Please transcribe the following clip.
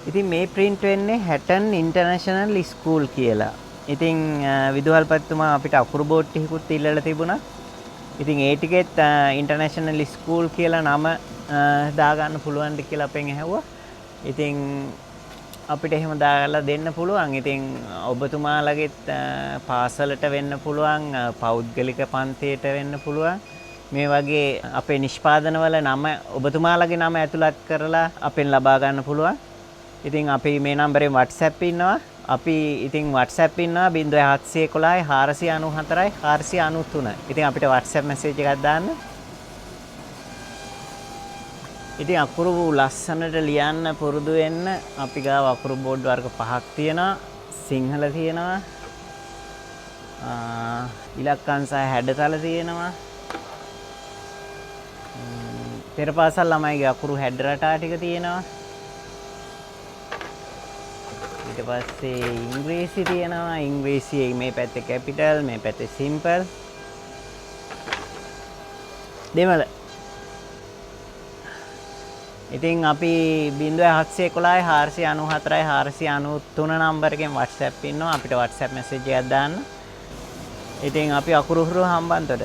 ඉතින් මේ print වෙන්නේ Hatton International School කියලා. ඉතින් විදුහල්පතිතුමා අපිට අකුරු බෝඩ් ටිකකුත් ඉල්ලලා තිබුණා. ඉතින් ඒ ටිකෙත් ඉන්ටර්නැෂනල් ස්කූල් කියලා නම දාගන්න පුළුවන්ද කියලා අපෙන් ඇහුවා. ඉතින් අපිට එහෙම දාලා දෙන්න පුළුවන්. ඉතින් ඔබතුමාලගෙත් පාසලට වෙන්න පුළුවන්, පෞද්ගලික පන්තියට වෙන්න පුළුවන්. මේ වගේ අපේ නිෂ්පාදනවල නම ඔබතුමාලගේ නම ඇතුළත් කරලා අපෙන් ලබා ගන්න පුළුවන්. ඉතින් අපි මේ නම්බරේ WhatsApp ඉන්නවා. අපි ඉතින් WhatsApp ඉන්නවා 0711 494 493. ඉතින් අපිට WhatsApp message එකක් දාන්න. ඉතින් අකුරු ලස්සනට ලියන්න පුරුදු වෙන්න අපි ගාව අකුරු බෝඩ් වර්ග 5ක් තියෙනවා. සිංහල තියෙනවා. ඉලක්කම් සහ හැඩතල තියෙනවා. පෙර පාසල් ළමයිගේ අකුරු හැඩ රටා ටික තියෙනවා. ඊට පස්සේ ඉංග්‍රීසි තියෙනවා. ඉංග්‍රීසියේ මේ පැත්තේ කැපිටල්, මේ පැත්තේ සිම්පල්. දෙමළ. ඉතින් අපි 0711 494 493 නම්බර එකෙන් WhatsApp ඉන්නවා. අපිට WhatsApp message එකක් දාන්න. ඉතින් අපි අකුරු හුරු හම්බන්තොට